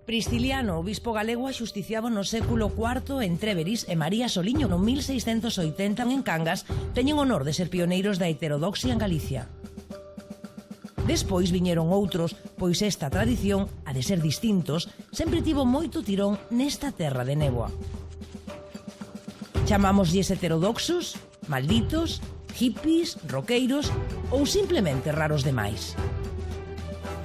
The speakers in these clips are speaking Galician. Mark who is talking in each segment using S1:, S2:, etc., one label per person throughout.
S1: Prisciliano, obispo galego axusticiado no século IV en Tréveris e María Soliño no 1680 en Cangas teñen honor de ser pioneiros da heterodoxia en Galicia. Despois viñeron outros, pois esta tradición, a de ser distintos, sempre tivo moito tirón nesta terra de néboa. Chamámoslles heterodoxos, malditos, hippies, roqueiros ou simplemente raros demais.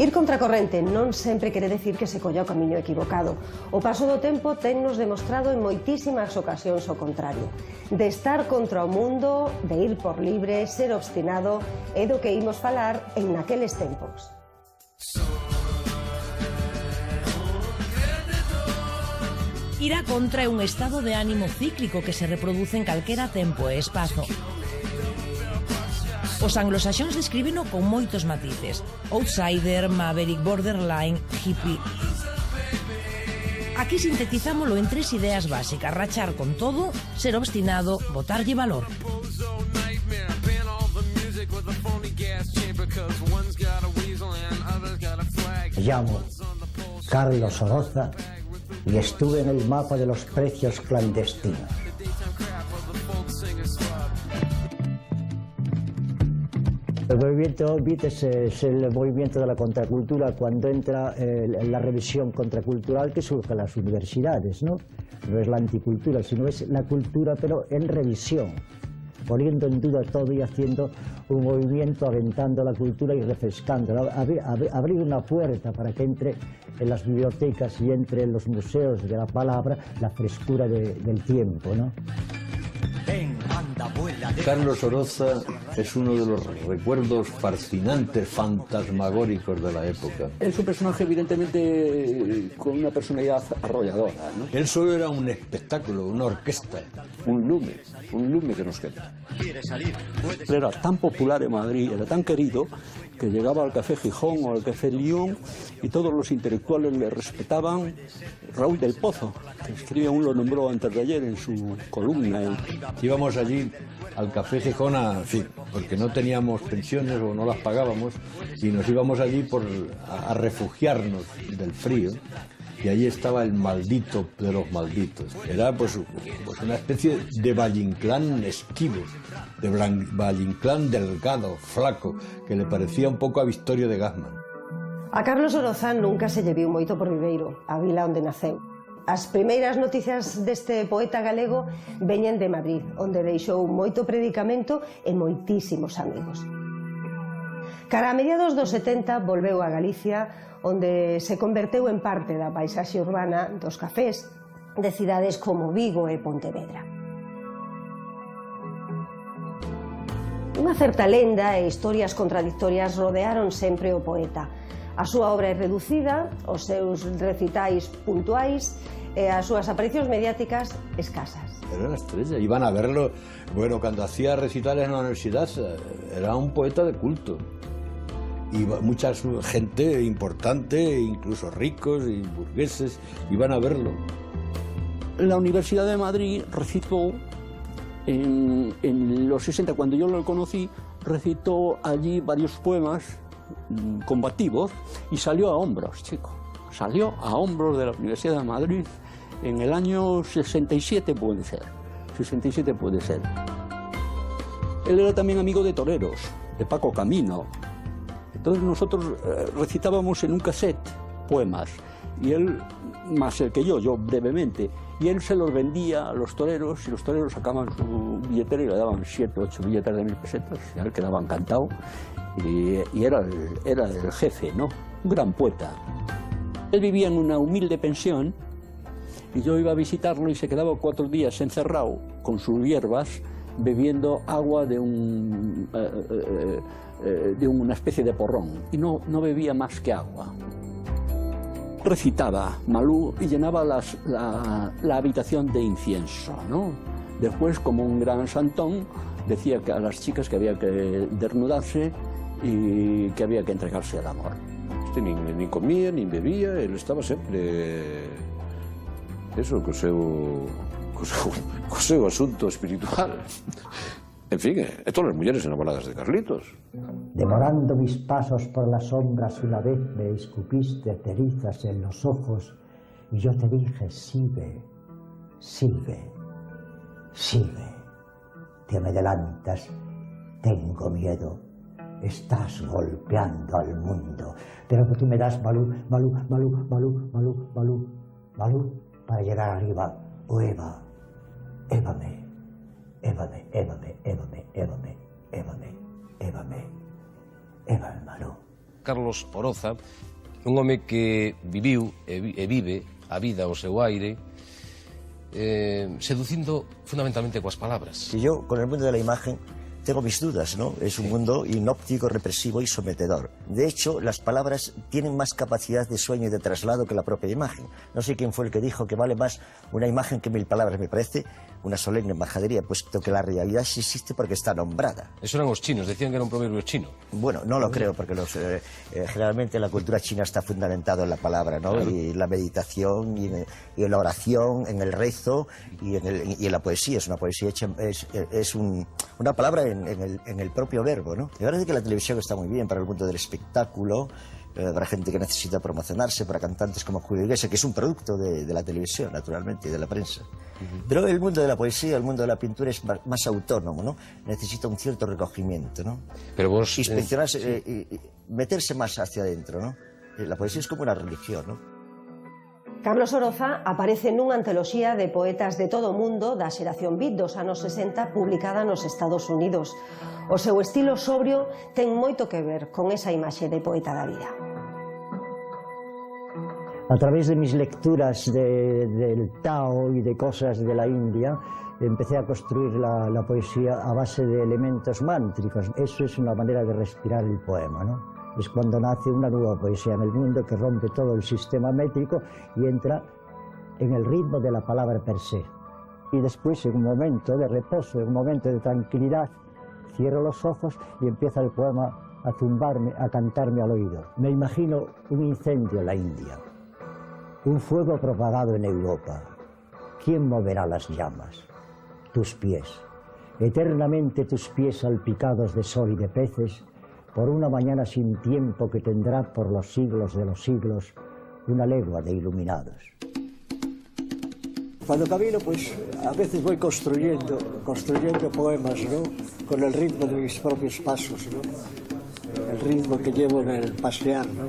S2: Ir contracorrente non sempre quere decir que se colla o camiño equivocado. O paso do tempo tennos demostrado en moitísimas ocasións o contrario. De estar contra o mundo, de ir por libre, ser obstinado, é do que imos falar en naqueles tempos.
S1: Ir a contra é un estado de ánimo cíclico que se reproduce en calquera tempo e espazo. Os anglosaxóns descríbeno con moitos matices: outsider, maverick, borderline, hippie. Aquí sintetizámolo en 3 ideas básicas: rachar con todo, ser obstinado, botarlle valor.
S3: Me llamo Carlos Oroza y estuve en el mapa de los precios clandestinos. El movimiento Beat es el movimiento de la contracultura cuando entra la revisión contracultural que surge en las universidades, ¿no? No es la anticultura, sino es la cultura, pero en revisión, poniendo en duda todo y haciendo un movimiento, aventando la cultura y refrescándola. Abrir una puerta para que entre en las bibliotecas y entre en los museos de la palabra la frescura del tiempo, ¿no?
S4: Carlos Oroza es uno de los recuerdos fascinantes, fantasmagóricos de la época.
S5: Es un personaje evidentemente con una personalidad arrolladora, ¿no?
S4: Él solo era un espectáculo, una orquesta.
S5: Un lume que nos queda. Era tan popular en Madrid, era tan querido, que llegaba al Café Gijón o al Café Lyon y todos los intelectuales le respetaban. Raúl del Pozo, que escribía, lo nombró antes de ayer en su columna.
S4: Íbamos allí al Café Gijón, en fin, porque no teníamos pensiones o no las pagábamos, y nos íbamos allí a refugiarnos del frío. Y allí estaba el maldito de los malditos. Era pues una especie de Valle Inclán esquivo, de Valle Inclán delgado, flaco, que le parecía un poco a Victorio de Gassman.
S2: A Carlos Oroza nunca se lle viu moito por Viveiro, a vila onde naceu. As primeiras noticias deste poeta galego veñen de Madrid, onde deixou moito predicamento e moitísimos amigos. Cara a mediados dos 70 volveu a Galicia, onde se converteu en parte da paisaxe urbana dos cafés de cidades como Vigo e Pontevedra. Unha certa lenda e historias contradictorias rodearon sempre o poeta. A súa obra é reducida, os seus recitais puntuais e as súas aparicións mediáticas escasas.
S4: Era una estrella, iban a verlo. Bueno, cuando hacía recitales en la universidad era un poeta de culto. Y mucha gente importante, incluso ricos y burgueses, iban a verlo.
S5: La Universidad de Madrid recitó en los 60, cuando yo lo conocí, recitó allí varios poemas combativos y salió a hombros, chico. Salió a hombros de la Universidad de Madrid en el año 67, puede ser. 67 puede ser. Él era también amigo de toreros, de Paco Camino. Entonces nosotros recitábamos en un cassette poemas, y él, más el que yo brevemente, y él se los vendía a los toreros, y los toreros sacaban su billetera y le daban 7 o 8 billetes de 1000 pesetas, y él quedaba encantado, y era el jefe, ¿no? Un gran poeta. Él vivía en una humilde pensión, y yo iba a visitarlo y se quedaba 4 días encerrado con sus hierbas, bebiendo agua de una especie de porrón, y no bebía más que agua. Recitaba Malú y llenaba la habitación de incienso, ¿no? Después, como un gran santón, decía que a las chicas que había que desnudarse y que había que entregarse al amor.
S6: Ni comía, ni bebía, él estaba sempre eso, co seu asunto espiritual. En fin, todas las mujeres enamoradas de Carlitos.
S3: Devorando mis pasos por las sombras una vez me escupiste cerizas en los ojos Y yo te dije, sigue, sigue, sigue. Te me adelantas, tengo miedo. Estás golpeando al mundo. Pero tú me das Malú, Malú, Malú, Malú, Malú, Malú, Malú, para llegar arriba. O Eva, évame, évame, évame, évame, évame, évame, évame, évame, Malú.
S7: Carlos Oroza, un home que viviu e vive a vida ao seu aire, seducindo fundamentalmente coas palabras.
S8: Y yo, con el mundo de la imagen, tengo mis dudas, ¿no? Es un mundo inóptico, represivo y sometedor. De hecho, las palabras tienen más capacidad de sueño y de traslado que la propia imagen. No sé quién fue el que dijo que vale más una imagen que 1000 palabras. Me parece una solemne majadería, puesto que la realidad sí existe porque está nombrada.
S7: Eso eran os chinos, decían que era un proverbio chino.
S8: Bueno, no lo creo, porque generalmente la cultura china está fundamentada en la palabra, ¿no? Claro. Y la meditación, y en la oración, en el rezo y en la poesía. Es una poesía hecha, una palabra en el propio verbo, ¿no? Me parece que la televisión está muy bien para el mundo del espectáculo, para gente que necesita promocionarse, para cantantes como Julio Iglesias, que es un producto de la televisión, naturalmente, y de la prensa. Pero el mundo de la poesía, el mundo de la pintura es más autónomo, ¿no? Necesita un cierto recogimiento, ¿no?
S7: Pero vos...
S8: Inspeccionarse, meterse más hacia adentro, ¿no? La poesía es como una religión, ¿no?
S2: Carlos Oroza aparece nunha antoloxía de poetas de todo o mundo da xeración beat dos anos 60 publicada nos Estados Unidos. O seu estilo sobrio ten moito que ver con esa imaxe de poeta da vida.
S3: A través de mis lecturas del Tao y de cosas de la India, empecé a construir la poesía a base de elementos mántricos. Eso es una manera de respirar el poema, ¿no? Es cuando nace una nueva poesía en el mundo que rompe todo el sistema métrico y entra en el ritmo de la palabra per se. Y después, en un momento de reposo, en un momento de tranquilidad, cierro los ojos y empieza el poema a zumbarme, a cantarme al oído. Me imagino un incendio en la India, un fuego propagado en Europa. ¿Quién moverá las llamas? Tus pies. Eternamente tus pies salpicados de sol y de peces, por una mañana sin tiempo que tendrá por los siglos de los siglos una legua de iluminados.
S9: Cuando camino, pues a veces voy construyendo poemas, ¿no? Con el ritmo de mis propios pasos, ¿no? El ritmo que llevo en el pasear, ¿no?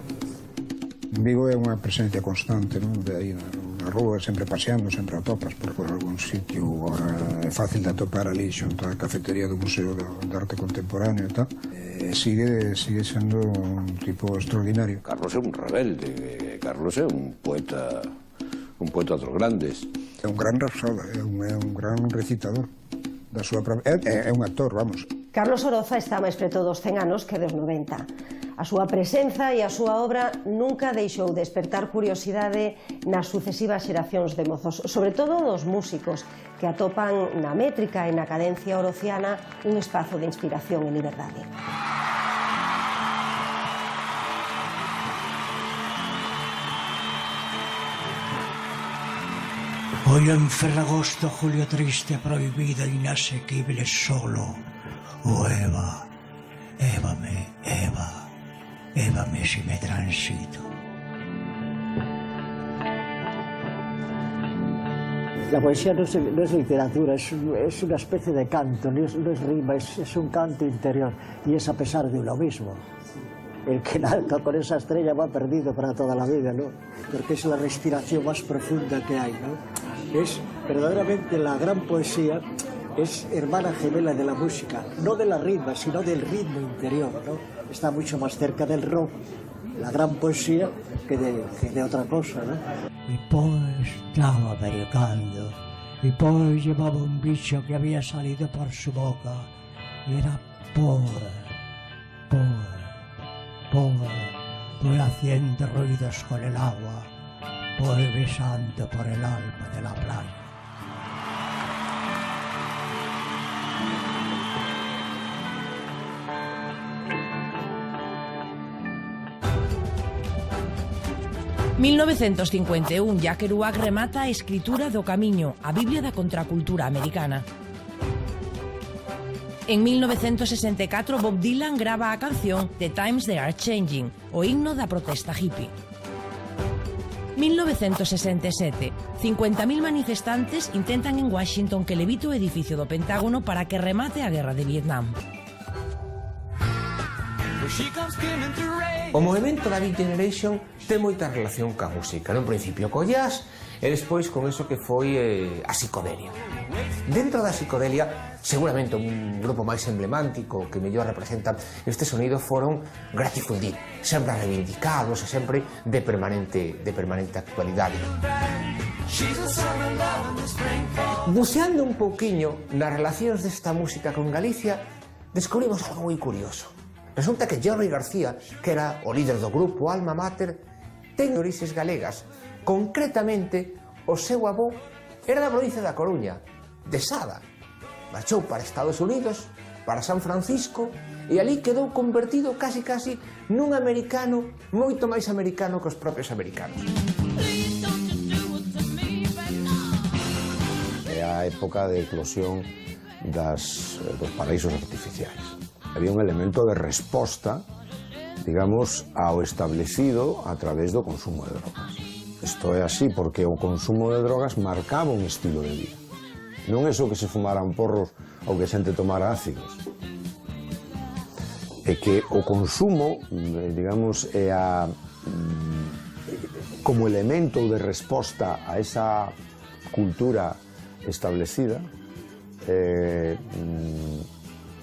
S10: Vigo é unha presencia constante, non? De aí na rúa, sempre paseando, sempre atopas por algún sitio. Agora é fácil de atopar ali xunto á cafetería do Museo de Arte Contemporáneo e tal. Sigue sendo un tipo extraordinario.
S6: Carlos é un rebelde, Carlos é un poeta dos grandes.
S10: É un gran rapsoda, é un gran recitador da súa propia... É un actor, vamos.
S2: Carlos Oroza está máis preto dos 100 anos que dos 90. A súa presenza e a súa obra nunca deixou de despertar curiosidade nas sucesivas xeracións de mozos, sobre todo dos músicos, que atopan na métrica e na cadencia orociana un espazo de inspiración e liberdade.
S11: Hoy en Ferragosto, julio triste, prohibido, inasequible, solo. Oh Eva, évame, Eva, évame si me transito.
S9: La poesía no es literatura, es una especie de canto, no es rima, es un canto interior, y es a pesar de uno mismo. El que nalca con esa estrella va perdido para toda la vida, ¿no? Porque es la respiración más profunda que hay, ¿no? Es verdaderamente la gran poesía, es hermana gemela de la música, no de la rima, sino del ritmo interior, ¿no? Está mucho más cerca del rock, la gran poesía, que de otra cosa, ¿no?
S11: Y pues estaba americando, y pues llevaba un bicho que había salido por su boca, y era por haciendo ruidos con el agua, por besando por el alma de la playa.
S1: En 1951, Jack Kerouac remata a escritura do Camiño, a Biblia da contracultura americana. En 1964, Bob Dylan grava a canción The Times They Are Changing, o himno da protesta hippie. 1967. 50.000 manifestantes intentan en Washington que levite o edificio do Pentágono para que remate a guerra de Vietnam.
S12: O movimento da Beat Generation ten moita relación ca música, no principio co jazz e despois con eso que foi a psicodelia. Dentro da psicodelia, seguramente un grupo máis emblemático que mellor representa este sonido foron Grateful Dead, sempre reivindicados e sempre de permanente actualidade. Buceando un pouquiño nas relacións desta música con Galicia, descubrimos algo moi curioso. Resulta que Jerry García, que era o líder do grupo Alma Mater, ten orixes galegas. Concretamente, o seu avó era da provincia da Coruña, de Sada. Marchou para Estados Unidos, para San Francisco, e ali quedou convertido casi nun americano moito máis americano que os propios americanos.
S6: É a época de eclosión dos paraísos artificiais. Había un elemento de resposta, digamos, ao establecido a través do consumo de drogas. Isto é así porque o consumo de drogas marcaba un estilo de vida. Non é só que se fumaran porros ou que xente tomara ácidos. É que o consumo, digamos, é como elemento de resposta a esa cultura establecida,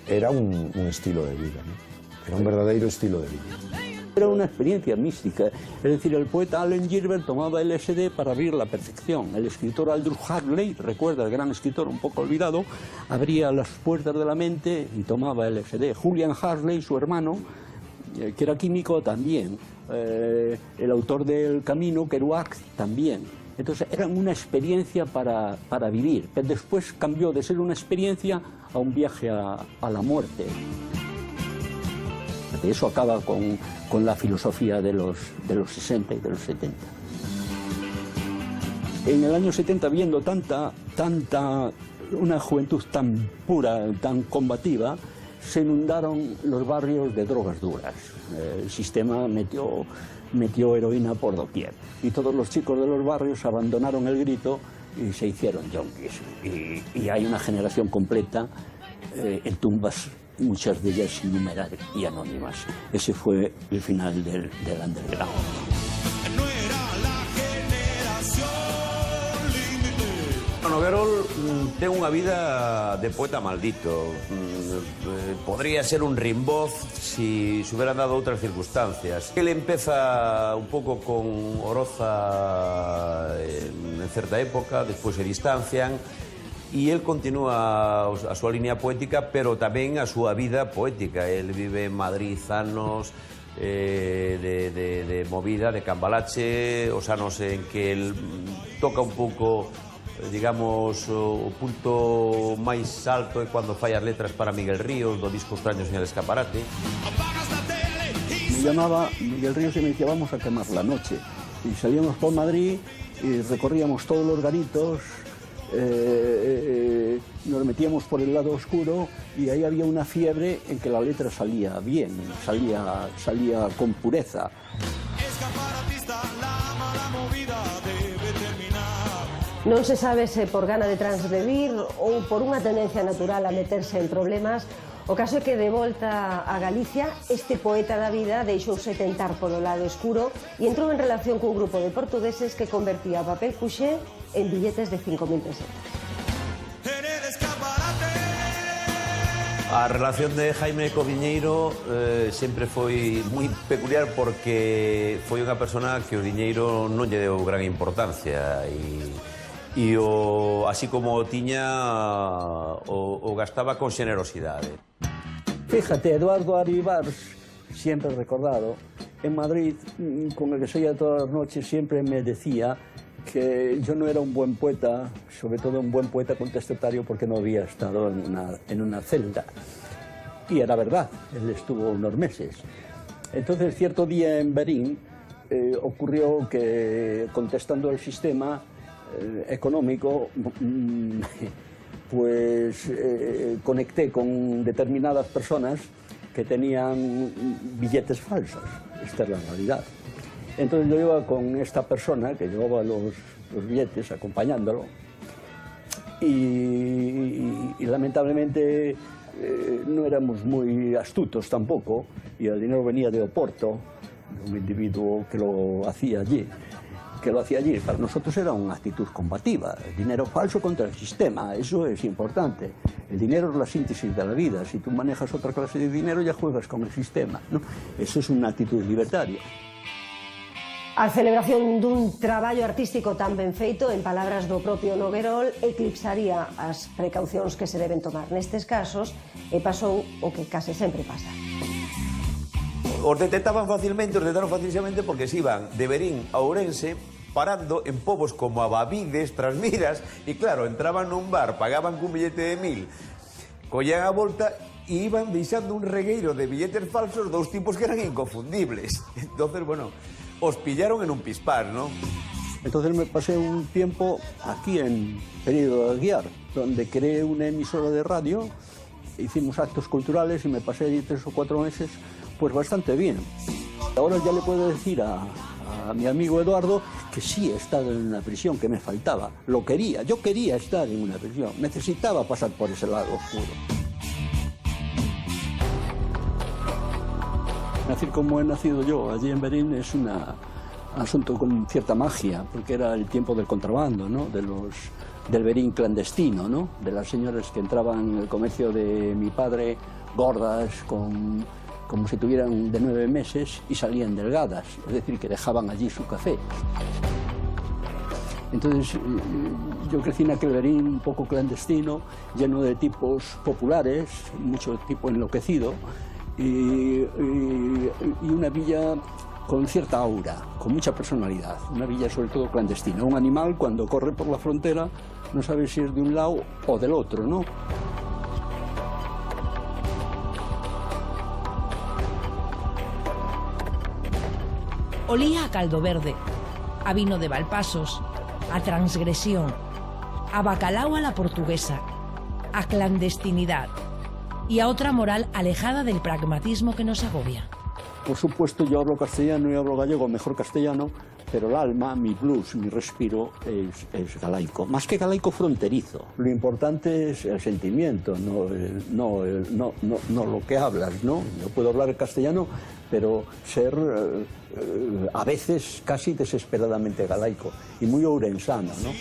S6: era un estilo de vida, ¿no? Era un verdadero estilo de vida.
S5: Era una experiencia mística, es decir, el poeta Allen Ginsberg tomaba LSD para abrir la perfección. El escritor Aldous Huxley, recuerda, el gran escritor un poco olvidado, abría las puertas de la mente y tomaba LSD. Julian Huxley, su hermano, que era químico, también. El autor del Camino, Kerouac, también. Entonces eran una experiencia para vivir, pero después cambió de ser una experiencia a un viaje a la muerte. Eso acaba con la filosofía de los 60 y de los 70. En el año 70, viendo una juventud tan pura, tan combativa, se inundaron los barrios de drogas duras. El sistema metió heroína por doquier. Y todos los chicos de los barrios abandonaron el grito y se hicieron yonkis. Y hay una generación completa en tumbas, muchas de ellas sin numerar y anónimas. Ese fue el final del underground.
S13: Noguerol ten unha vida de poeta maldito. Podría ser un Rimbaud si se hubieran dado outras circunstancias. Él empeza un pouco con Oroza en certa época, despois se distancian, e él continúa a súa línea poética, pero tamén a súa vida poética. Él vive en Madrid anos de movida, de cambalache, os anos en que él toca un pouco, digamos, o punto máis alto é cando fai as letras para Miguel Ríos, do disco Extraños en el Escaparate.
S5: Me llamaba Miguel Ríos y me decía, vamos a quemar la noche. Y salíamos por Madrid y recorríamos todos los garitos, nos metíamos por el lado oscuro y ahí había una fiebre en que la letra salía bien, salía con pureza.
S2: Non se sabe se por gana de transgredir ou por unha tendencia natural a meterse en problemas. O caso é que de volta a Galicia, este poeta da vida deixouse tentar polo lado escuro e entrou en relación cun grupo de portugueses que convertía papel cuxé en billetes de 5.000 pesetas.
S13: A relación de Jaime co diñeiro sempre foi moi peculiar porque foi unha persona que o diñeiro non lle deu gran importancia e así como o tiña, o gastaba con generosidade.
S5: Fíjate, Eduardo Aribars, siempre recordado, en Madrid, con el que soy todas las noches, siempre me decía que yo no era un buen poeta, sobre todo un buen poeta contestatario, porque no había estado en una celda. Y era verdad, él estuvo unos meses. Entonces, cierto día en Berín, ocurrió que, contestando el sistema económico, pues conecté con determinadas personas que tenían billetes falsos. Esta es la realidad. Entonces yo iba con esta persona que llevaba los billetes acompañándolo y lamentablemente no éramos muy astutos tampoco y el dinero venía de Oporto, un individuo que lo hacía allí. Para nosotros era una actitud combativa, el dinero falso contra el sistema, eso es importante. El dinero es la síntesis de la vida, si tú manejas otra clase de dinero ya juegas con el sistema, ¿no? Eso es una actitud libertaria.
S2: A celebración dun traballo artístico tan ben feito, en palabras do propio Noguerol, eclipsaría as precaucións que se deben tomar nestes casos e pasou o que case sempre pasa.
S13: Os detectaron facilmente porque se iban de Verín a Ourense parando en povos como Abavides, Trasmiras e claro, entraban nun bar, pagaban cun billete de 1000, collían a volta e iban deixando un regueiro de billetes falsos dous tipos que eran inconfundibles. Entonces, bueno, os pillaron en un pispar, ¿no?
S5: Entonces me pasé un tiempo aquí en Período de Aguiar, donde creé una emisora de radio, hicimos actos culturales y me pasé allí 3 o 4 meses pues bastante bien. Ahora ya le puedo decir a mi amigo Eduardo que sí he estado en una prisión, que me faltaba. Lo quería, yo quería estar en una prisión, necesitaba pasar por ese lado oscuro. Nacer como he nacido yo allí en Verín es un asunto con cierta magia, porque era el tiempo del contrabando, ¿no? Del Verín clandestino, ¿no? De las señoras que entraban en el comercio de mi padre gordas, como si tuvieran de 9 meses y salían delgadas, es decir, que dejaban allí su café. Entonces yo crecí en aquel Verín un poco clandestino, lleno de tipos populares, mucho tipo enloquecido, y una villa con cierta aura, con mucha personalidad, una villa sobre todo clandestina. Un animal cuando corre por la frontera no sabe si es de un lado o del otro, ¿no?
S1: Olía a caldo verde, a vino de Valpasos, a transgresión, a bacalao a la portuguesa, a clandestinidad y a otra moral alejada del pragmatismo que nos agobia.
S5: Por supuesto, yo hablo castellano y hablo gallego, mejor castellano, pero el alma, mi blues, mi respiro es galaico. Más que galaico, fronterizo. Lo importante es el sentimiento, no lo que hablas, ¿no? Yo puedo hablar castellano, pero ser a veces casi desesperadamente galaico y muy ourensano, ¿no?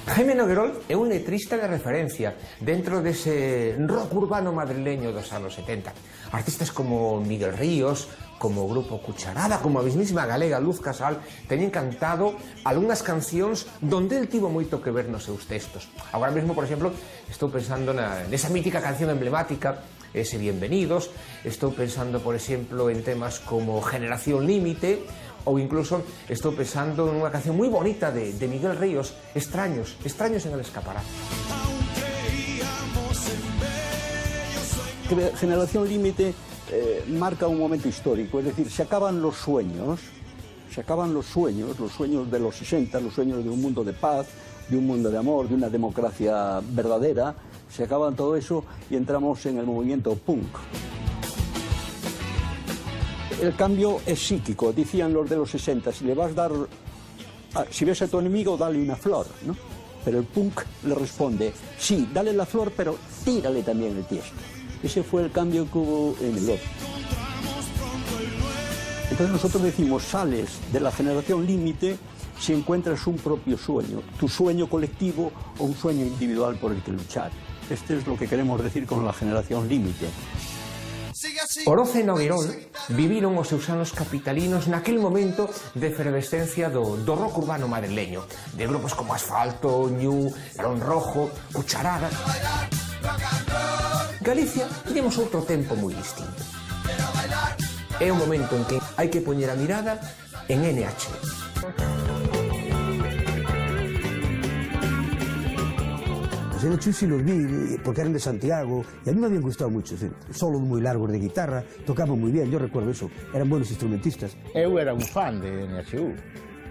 S12: Jaime Noguerol é un letrista de referencia dentro dese rock urbano madrileño dos anos 70. Artistas como Miguel Ríos, como o Grupo Cucharada, como a mismísima galega Luz Casal, teñen cantado algunhas cancións donde el tivo moito que ver nos seus textos. Agora mesmo, por exemplo, estou pensando nesa mítica canción emblemática, ese Bienvenidos, estou pensando, por exemplo, en temas como Generación Límite, ou incluso estou pensando nunha canción moi bonita de Miguel Ríos, Extraños en el escaparate.
S5: Generación Límite marca un momento histórico, es decir, se acaban los sueños de los 60, los sueños de un mundo de paz, de un mundo de amor, de una democracia verdadera, se acaban todo eso y entramos en el movimiento punk. El cambio es psíquico, decían los de los 60, si ves a tu enemigo, dale una flor, ¿no? Pero el punk le responde, sí, dale la flor, pero tírale también el tiesto. Ese fue el cambio que hubo en el otro. Entonces nosotros decimos, sales de la generación límite si encuentras un propio sueño, tu sueño colectivo o un sueño individual por el que luchar. Este es lo que queremos decir con la generación límite.
S12: Oroza e Noguerol viviron os seus anos capitalinos naquel momento de efervescencia do rock urbano madrileño, de grupos como Asfalto, Ñu, Barón Rojo, Cucharada. Galicia temos outro tempo moi distinto. É un momento en que hai que poñer a mirada en NH.
S14: En NH sí los vi porque eran de Santiago y a mí me habían gustado mucho, solos muy largos de guitarra, tocaban muy bien, yo recuerdo eso, eran buenos instrumentistas.
S15: Eu era un fan de NHU,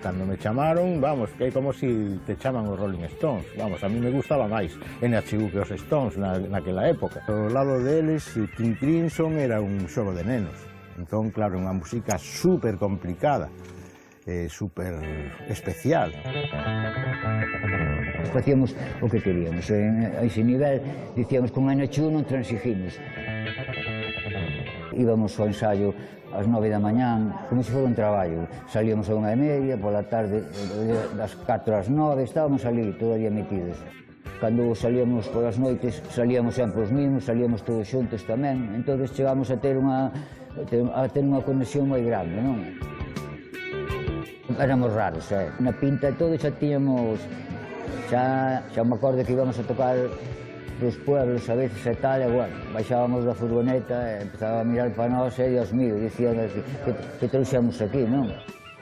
S15: cando me chamaron, vamos, que é como si te chaman os Rolling Stones, vamos, a mí me gustaba máis NHU que os Stones naquela época. Ao lado deles, King Crimson era un xogo de nenos. Entón, claro, unha música super complicada, super especial.
S16: Facíamos o que queríamos, a ese nivel dicíamos con NHU non transigimos. Íbamos ao ensayo ás 9 da mañán, como se fora un traballo. Salíamos a 1:30, pola tarde, das 4 ás 9, estábamos ali todo o día metidos. Cando salíamos polas noites, salíamos sempre os mesmos, salíamos todos xuntos tamén, entón chegamos a ter unha conexión moi grande, non? Éramos raros, na pinta e todo xa tiñamos, xa me acordo que íbamos a tocar dos pueblos a veces e tal, e bueno, baixábamos da furgoneta e empezaba a mirar para nós e, Dios mío, dicían que trouxemos aquí, non?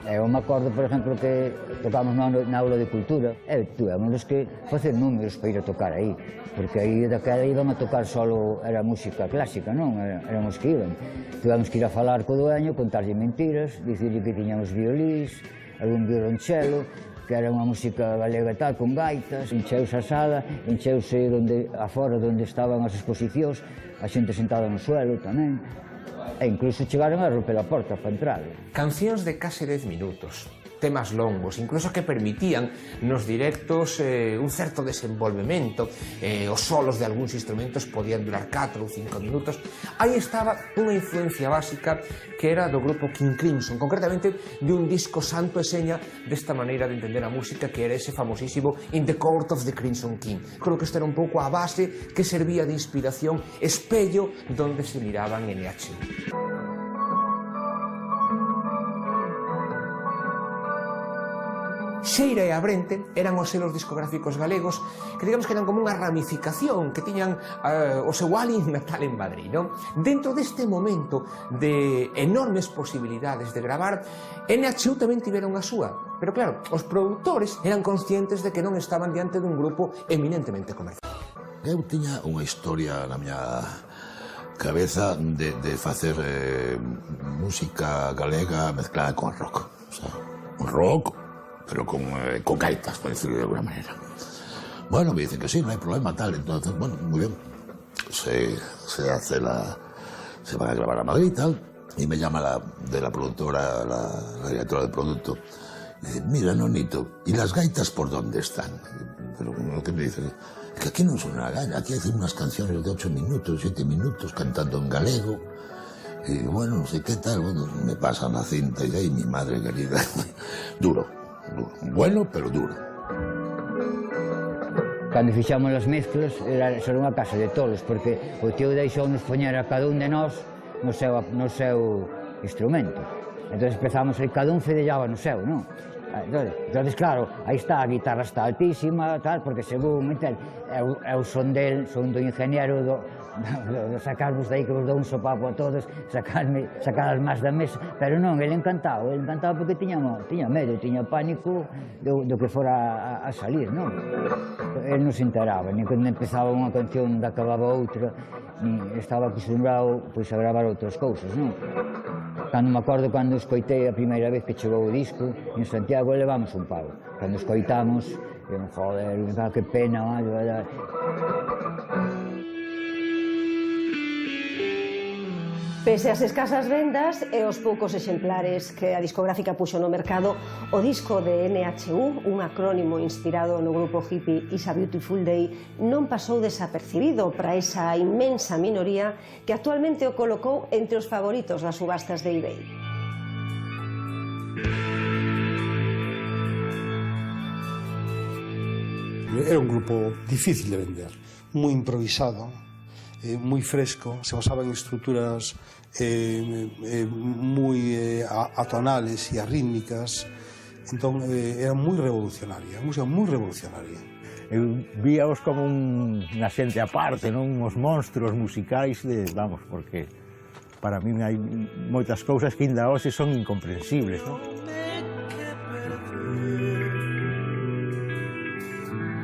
S16: Eu me acordo, por exemplo, que tocamos na aula de cultura e tuvemos que facer números para ir a tocar aí, porque aí daquela iban a tocar solo, era música clásica, non? Éramos que iban. Tuvemos que ir a falar co dueño, contarlle mentiras, dicirlle que tiñamos violís, algún violonchelo, que era unha música galega e tal, con gaitas, encheuse a sala, encheuse afora onde estaban as exposicións, a xente sentada no suelo tamén, e incluso chegaron a romper a porta para entrar.
S12: Cancións de case 10 minutos, temas longos, incluso que permitían nos directos un certo desenvolvemento, os solos de algúns instrumentos podían durar 4 ou 5 minutos. Aí estaba unha influencia básica que era do grupo King Crimson, concretamente de un disco santo e seña desta maneira de entender a música que era ese famosísimo In the Court of the Crimson King. Creo que isto era un pouco a base que servía de inspiración, espello donde se miraban NHU. Xeira e Abrente eran os selos discográficos galegos que digamos que eran como unha ramificación que tiñan o seu alien natal en Madrid, non? Dentro deste momento de enormes posibilidades de gravar, NHU tamén tiveron a súa, pero claro, os produtores eran conscientes de que non estaban diante dun grupo eminentemente comercial.
S17: Eu tiña unha historia na miña cabeza de facer música galega mezclada con rock, o sea, un rock pero con gaitas, por decirlo de alguna manera. Bueno, me dicen que sí, no hay problema, tal. Entonces, bueno, muy bien. Se van a grabar a Madrid, tal, y me llama de la productora, la directora del producto, y dice, mira, Nonito, ¿y las gaitas por dónde están? Pero lo que me dicen es que aquí no es una gaita, aquí hay unas canciones de 8 minutos, 7 minutos, cantando en galego. Y bueno, no sé qué tal, bueno, me pasan la cinta y ahí mi madre querida. Duro. Bueno, pero duro.
S16: Cando fixamos as mezclas, era unha casa de tolos, porque o tío deixou-nos poñer a cada un de nós no seu instrumento. Entón empezamos, cada un fedellaba no seu, non? Entón, claro, aí está, a guitarra está altísima, tal, porque según, é o son do ingeniero do sacarvos dai que vos dou un sopapo a todos, sacar as más da mesa, pero non, ele encantado porque tiña medo, tiña pánico do que fora a salir, non? Ele non se enteraba, nin cando empezaba unha canción da acababa outra, nin estaba acostumbrado a gravar outras cousas, non? Cando me acordo cando escoitei a primeira vez que chegou o disco, en Santiago levamos un palo. Cando escoitamos, joder, que pena,
S2: Pese ás escasas vendas e os poucos exemplares que a discográfica puxo no mercado, o disco de NHU, un acrónimo inspirado no grupo hippie It's a Beautiful Day, non pasou desapercibido para esa inmensa minoría que actualmente o colocou entre os favoritos das subastas de eBay.
S18: Era un grupo difícil de vender, moi improvisado, moi fresco, se basaba en estruturas moi atonales e arrítmicas, entón era moi revolucionaria, música moi revolucionaria.
S15: Eu víaos como unha xente aparte, non? Uns monstruos musicais vamos, porque para min hai moitas cousas que ainda hoxe son incomprensibles, non?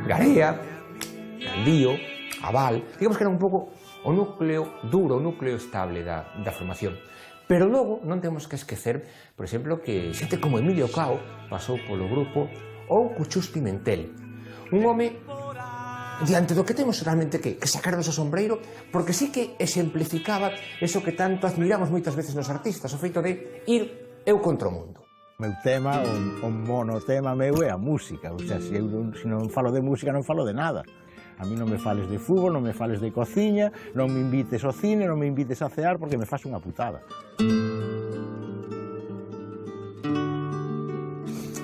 S12: Garea, Caldío, Aval, digamos que era un pouco o núcleo duro, o núcleo estable da formación. Pero logo non temos que esquecer, por exemplo, que xente como Emilio Cao pasou polo grupo ou Cuchús Pimentel, un home diante do que temos realmente que sacarnos o sombreiro, porque sí que exemplificaba eso que tanto admiramos moitas veces nos artistas, o feito de ir eu contra o mundo.
S15: O meu tema, o monotema meu é a música, o sea, se non falo de música non falo de nada. A mí non me fales de fútbol, non me fales de cociña, non me invites ao cine, non me invites a cear porque me faz unha putada.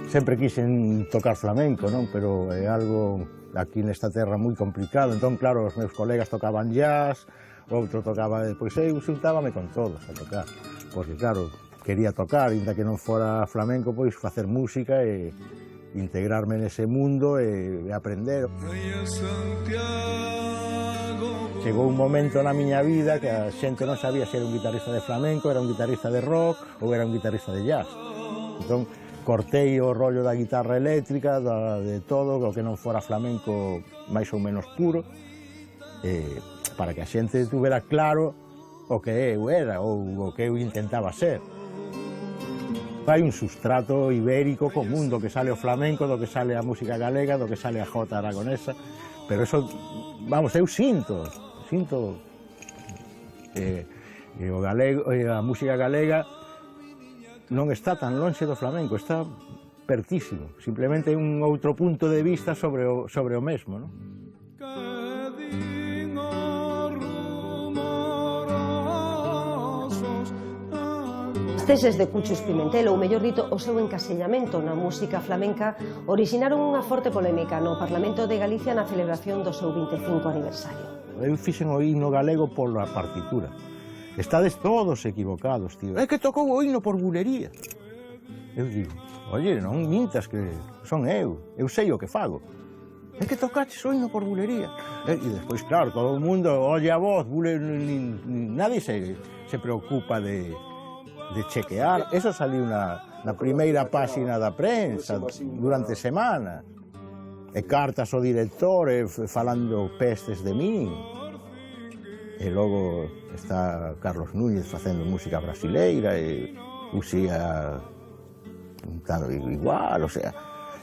S15: Sempre quixen tocar flamenco, non? Pero é algo aquí nesta terra moi complicado. Entón, claro, os meus colegas tocaban jazz, outro tocaba... Pois eu xuntábame con todos a tocar. Porque, claro, quería tocar, ainda que non fora flamenco, pois facer música e integrarme nese mundo e aprender. Chegou un momento na miña vida que a xente non sabía se era un guitarrista de flamenco, era un guitarrista de rock ou era un guitarrista de jazz. Entón, cortei o rollo da guitarra eléctrica, de todo, o que non fora flamenco máis ou menos puro, para que a xente tuvera claro o que eu era ou o que eu intentaba ser. Hai un sustrato ibérico común do que sale o flamenco, do que sale a música galega, do que sale a jota aragonesa, pero eso, vamos, eu sinto o galego, a música galega non está tan lonxe do flamenco, está pertísimo, simplemente é un outro punto de vista sobre o mesmo, non?
S2: As teses de Cuchus Pimentel, ou mellor dito, o seu encasellamento na música flamenca, orixinaron unha forte polémica no Parlamento de Galicia na celebración do seu 25 aniversario.
S15: Eu fixen o himno galego pola partitura. Estades todos equivocados, tío. É que tocou o himno por bulería. Eu digo, oye, non mintas que son eu sei o que fago. É que tocaches o himno por bulería. E despois, claro, todo o mundo oye a voz, nadie se preocupa de chequear. Eso saliu na primeira páxina da prensa durante semana. E cartas ao director falando pestes de min. E logo está Carlos Núñez facendo música brasileira e Uxía igual, o sea.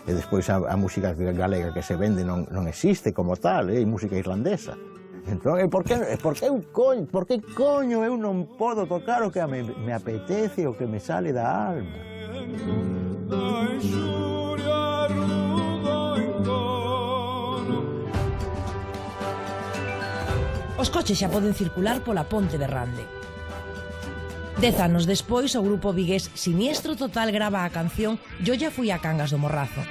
S15: E despois a música galega que se vende non existe como tal, é música irlandesa. Entón, por que coño eu non podo tocar o que me apetece, o que me sale da alma?
S1: Os coches xa poden circular pola ponte de Rande. 10 anos despois, o grupo vigués Siniestro Total grava a canción Yo ya fui a Cangas do Morrazo.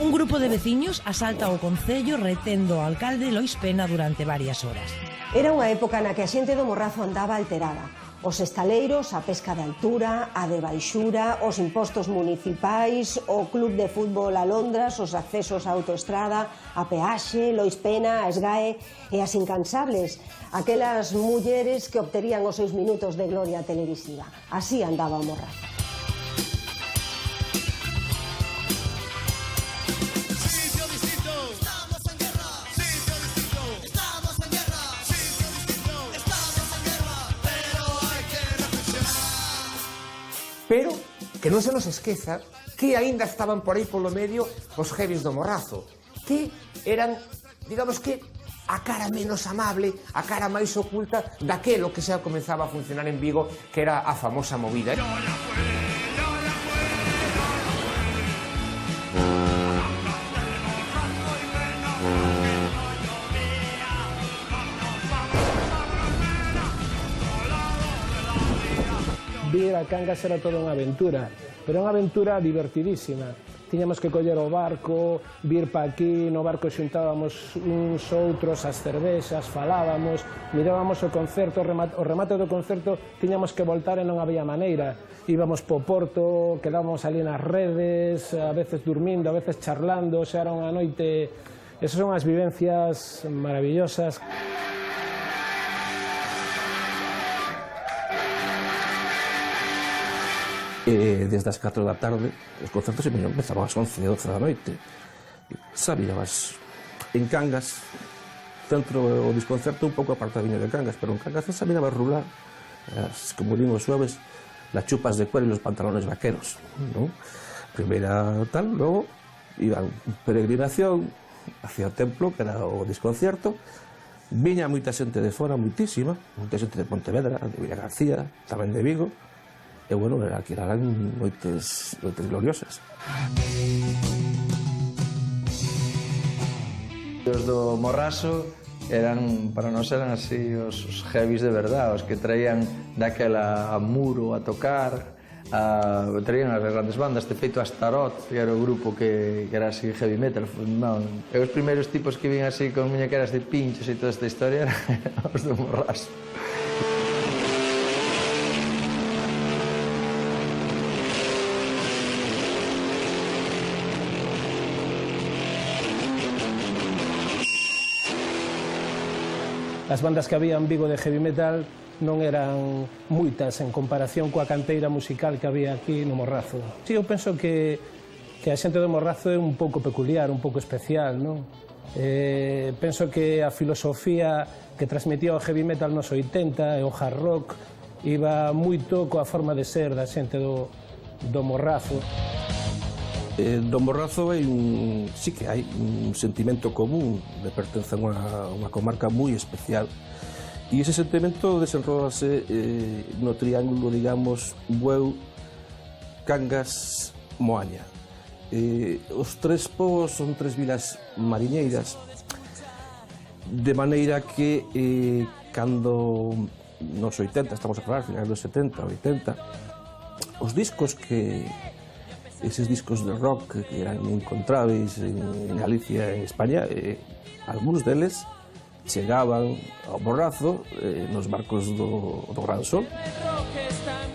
S1: Un grupo de veciños asalta o concello retendo ao alcalde Lois Pena durante varias horas.
S2: Era unha época na que a xente do Morrazo andaba alterada. Os estaleiros, a pesca de altura, a de baixura, os impostos municipais, o club de fútbol Alondras, os accesos á autoestrada, a peaxe, Lois Pena, a SGAE e as incansables, aquelas mulleres que obterían os seus minutos de gloria televisiva. Así andaba o Morrazo.
S12: Pero que non se nos esqueza que aínda estaban por aí polo medio os heavies do Morrazo, que eran, digamos que, a cara menos amable, a cara máis oculta daquelo que xa comenzaba a funcionar en Vigo, que era a famosa movida.
S19: vir a Cangas era toda unha aventura, pero unha aventura divertidísima. Tiñamos que coller o barco, vir pa aquí, no barco xuntábamos uns outros, as cervexas, falábamos, mirábamos o concerto, o remate do concerto tiñamos que voltar e non había maneira. Íbamos po porto, quedábamos ali nas redes, a veces dormindo, a veces charlando, xa era unha noite... Esas son as vivencias maravillosas.
S5: Desde as 4 da tarde, os concertos empezaban ás 11, 12 da noite. Sabíabas, en Cangas, centro o desconcerto un pouco apartadiño de Cangas, pero en Cangas sabíabas rular, como dimos suaves, las chupas de cuero y los pantalones vaqueros, ¿no? Primera tal, luego iba peregrinación,
S20: hacia o templo, que era o desconcierto. Viña moita xente de fora, moitísima, moita xente de Pontevedra, de Villagarcía, tamén de Vigo, e, bueno, aquí eran noites gloriosas.
S21: Os do Morraso para nós eran así os heavies de verdade, os que traían daquela a Muro a tocar, traían as grandes bandas, de feito Astaroth, que era o grupo que era así heavy metal. Non, e os primeiros tipos que vinhan así con muñequeras de pinchos e toda esta historia eran os do Morraso.
S19: As bandas que había en Vigo de heavy metal non eran moitas en comparación coa canteira musical que había aquí no Morrazo. Si, eu penso que a xente do Morrazo é un pouco peculiar, un pouco especial, non? Penso que a filosofía que transmitía o heavy metal nos 80 e o hard rock iba moito coa forma de ser da xente do Morrazo.
S20: Do Morrazo sí que hai un sentimento común de pertencer a unha comarca moi especial. E ese sentimento desenrolase no triángulo, digamos, Bueu, Cangas, Moaña. Os tres povos son tres vilas mariñeiras, de maneira que cando nos 80, estamos a falar, finais dos 70, 80, os discos eses discos de rock que eran incontrables en Galicia e en España, algúns deles chegaban ao Morrazo nos barcos do Gran Sol.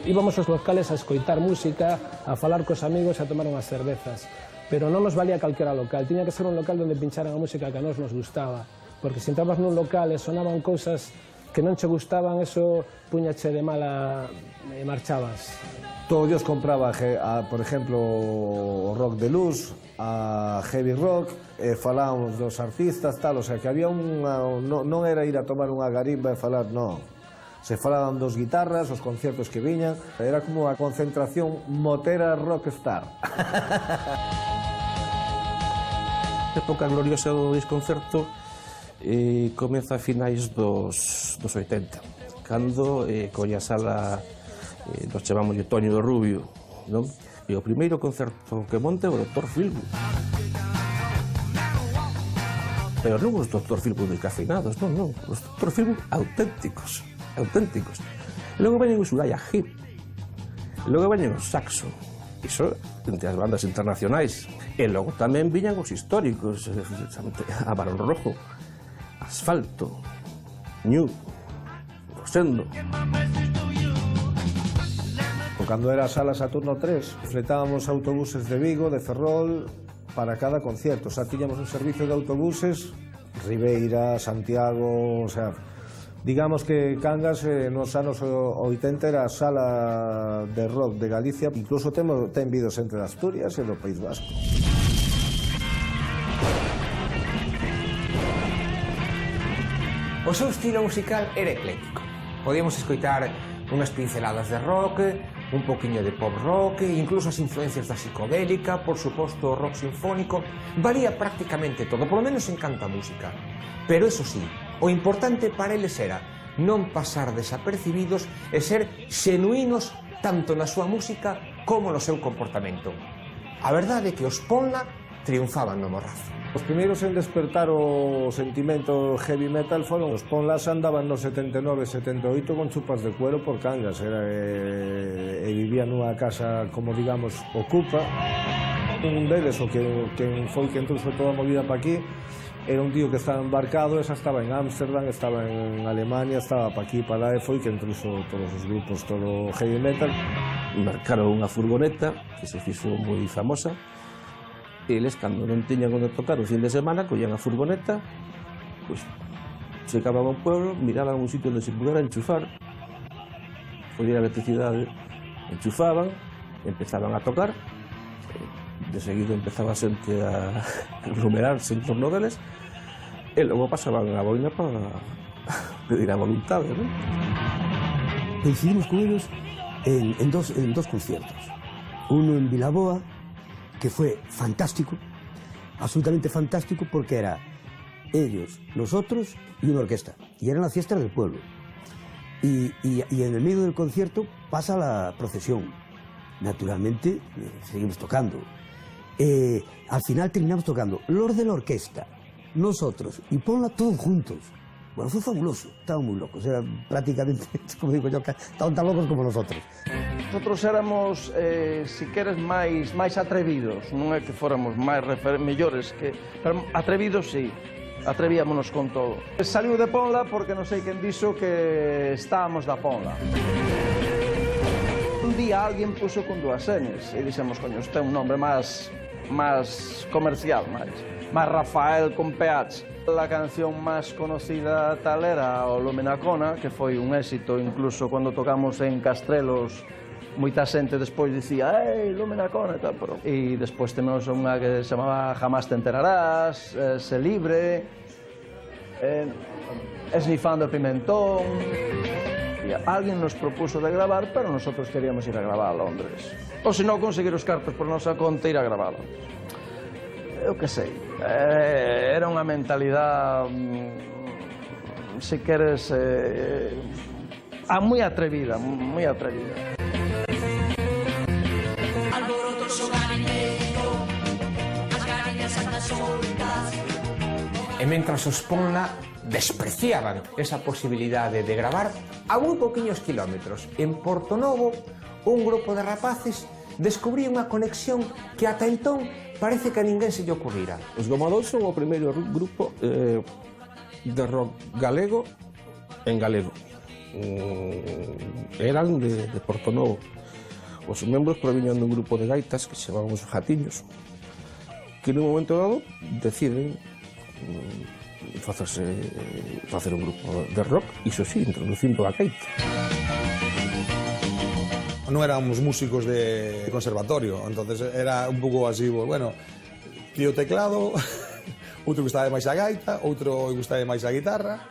S19: Íbamos aos locales a escoitar música, a falar cos amigos e a tomar unhas cervezas. Pero non nos valía calquera local, tiña que ser un local onde pincharan a música que a nos gustaba. Porque se entrabas nun local e sonaban cousas que non che gustaban, eso puñache de mala e marchabas.
S22: Todos Dios compraba, por exemplo, o rock de luz, a heavy rock, falábamos dos artistas, tal, o sea, que había non era ir a tomar unha garimba e falar, non. Se falaban dos guitarras, os conciertos que viñan, era como a concentración motera rockstar.
S20: A época gloriosa do desconcerto comeza a finais dos 80, cando colla sala, nos chamamos de Toño do Rubio, non? E o primeiro concerto que monte o Dr. Philwood. Pero non os Dr. Philwood descafeinados, non, os Dr. Philwood auténticos. Logo veñen os Uriah Heep, logo veñen os Saxo, iso entre as bandas internacionais. E logo tamén viñan os históricos, a Barón Rojo, Asfalto, Ñu, Rosendo.
S22: Cando era a Sala Saturno 3, fletábamos autobuses de Vigo, de Ferrol, para cada concierto. O sea, tiñamos un servicio de autobuses, Ribeira, Santiago, o sea, digamos que Cangas nos anos 80 era a sala de rock de Galicia, incluso ten vidos entre Asturias e do País Vasco.
S12: O seu estilo musical era ecléctico. Podíamos escoitar unhas pinceladas de rock, un poquinho de pop rock, incluso as influencias da psicodélica, por suposto o rock sinfónico, valía prácticamente todo, polo menos en canto a música. Pero eso sí, o importante para eles era non pasar desapercibidos e ser xenuínos tanto na súa música como no seu comportamento. A verdade é que os Ponla triunfaban no Morrazo.
S22: Os primeiros en despertar o sentimento heavy metal foron os Ponlas, andaban no 79, 78 con chupas de cuero por Cangas, e vivían nunha casa, como digamos, ocupa. Un deles, o que foi que trouxe toda a movida para aquí, era un tío que estaba embarcado, esa estaba en Ámsterdam, estaba en Alemania, estaba para aquí, para lá, e foi que trouxe todos os grupos, todo o heavy metal.
S20: Marcaron unha furgoneta que se fixo moi famosa. Eles, cando non tiñan onde tocar o fin de semana, collían a furgoneta, pois, chegaban ao pueblo, miraban un sitio onde se pudera enchufar, collían a electricidade, enchufaban, empezaban a tocar, de seguido empezaba a xente a aglomerarse en torno deles, e logo pasaban a boina para pedir a voluntade, non?
S14: Coincidimos con ellos en dos conciertos. Uno en Vilaboa, que fue fantástico, absolutamente fantástico porque era ellos, nosotros y una orquesta. Y eran las fiestas del pueblo. Y en el medio del concierto pasa la procesión. Naturalmente, seguimos tocando. Al final terminamos tocando los de la orquesta, nosotros y Ponla todos juntos. Bueno, fue fabuloso, estaban muy locos, eran prácticamente, como digo yo, estaban tan locos como nosotros.
S21: Nosotros éramos, si queres, máis atrevidos, non é que fóramos máis mellores, pero atrevidos sí, atrevíamonos con todo. Saliu de Ponla porque non sei quen dixo que estábamos da Ponla. Un día alguén puso con dúas N's e dixemos, coño, este é un nombre máis comercial, máis Rafael con PH. La canción máis conocida tal era o Lumenacona, que foi un éxito incluso cando tocamos en Castrelos. Moita xente despois dicía, ei, Lumenacona e tal, pero... E despois temos unha que se chamaba Jamás te enterarás, Se libre, Esnifando el pimentón... E alguén nos propuso de gravar, pero nosotros queríamos ir a gravar a Londres. Ou se non, conseguir os cartos por nosa conta e ir a gravalo. Eu que sei, era unha mentalidade, se queres, moi atrevida, moi atrevida.
S12: E mentras os Ponla despreciaban esa posibilidade de gravar, a moi poquinhos kilómetros, en Portonovo, un grupo de rapaces descubrí unha conexión que ata entón parece que a ninguén se lle ocurrira.
S20: Os Gomadós son o primeiro grupo de rock galego en galego. Eran de Portonovo. Os membros proviñan dun grupo de gaitas que se chamaban os Jatiños, que nun momento dado deciden facer un grupo de rock, iso sí, introducindo a gaita.
S4: Non éramos músicos de conservatorio, entonces era un pouco así, bueno, tío teclado, outro gustaba máis a gaita, outro gustaba máis a guitarra.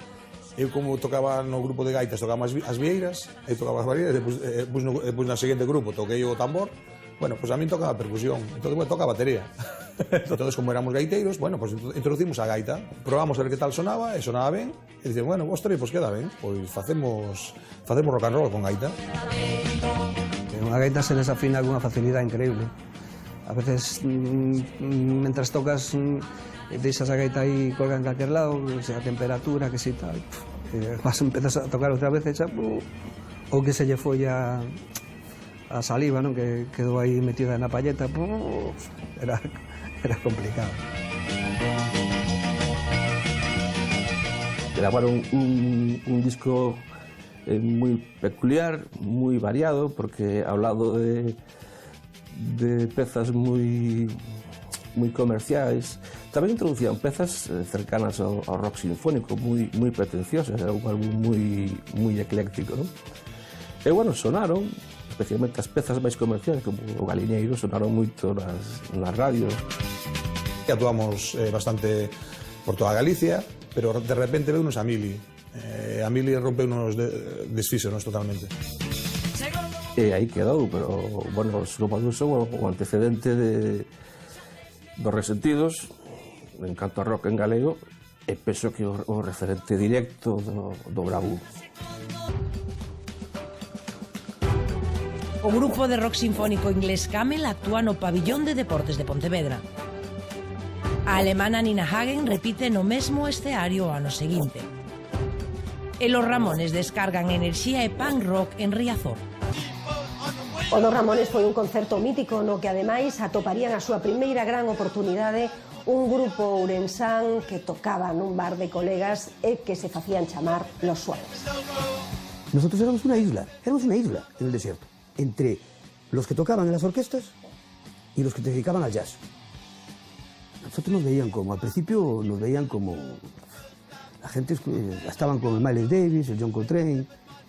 S4: Eu, como tocaba no grupo de gaitas, tocaba as vieiras, eu tocaba as vieiras, depois no seguinte grupo toquei o tambor. Bueno, pues a mí tocaba percusión, entonces, bueno, toca batería. Entonces, como éramos gaiteiros, bueno, pues introducimos a gaita, probamos a ver que tal sonaba, e sonaba ben, e dicen, bueno, ostras, pues queda ben, pois facemos rock and roll con gaita.
S7: Unha gaita se desafina con unha facilidade increíble. A veces, mentras tocas, deixas a gaita aí colga en calquer lado, se a temperatura, que si tal, empezas a tocar outra vez, ou que se lle foi a saliva, non? Que quedou aí metida na palleta, era complicado.
S20: Grabaron un disco moi peculiar, moi variado, porque ao lado de pezas moi comerciais, tamén introducían pezas cercanas ao rock sinfónico, moi pretenciosas, era un álbum moi ecléctico, non? E, bueno, sonaron, especialmente as pezas máis comerciais, como o Galiñeiro, sonaron moito nas radios.
S4: Actuamos bastante por toda Galicia, pero de repente veunos a Mili. A Mili rompeunos desfíxonos totalmente.
S20: E aí quedou, pero, bueno, os Gomadós son o antecedente dos Resentidos, en canto a rock en galego, e penso que o referente directo do bravú.
S1: O grupo de rock sinfónico inglés Camel actúa no Pabillón de Deportes de Pontevedra. A alemana Nina Hagen repite no mesmo escenario o ano seguinte. E los Ramones descargan enerxía e punk rock en Riazor.
S2: O dos Ramones foi un concerto mítico no que ademais atoparían a súa primeira gran oportunidade un grupo ourensán que tocaba nun bar de colegas e que se facían chamar Los Suaves.
S14: Nosotros éramos una isla en el desierto, entre los que tocaban en las orquestas y los que se dedicaban al jazz. Nosotros nos veían como, al principio nos veían como, la gente estaban con el Miles Davis, el John Coltrane,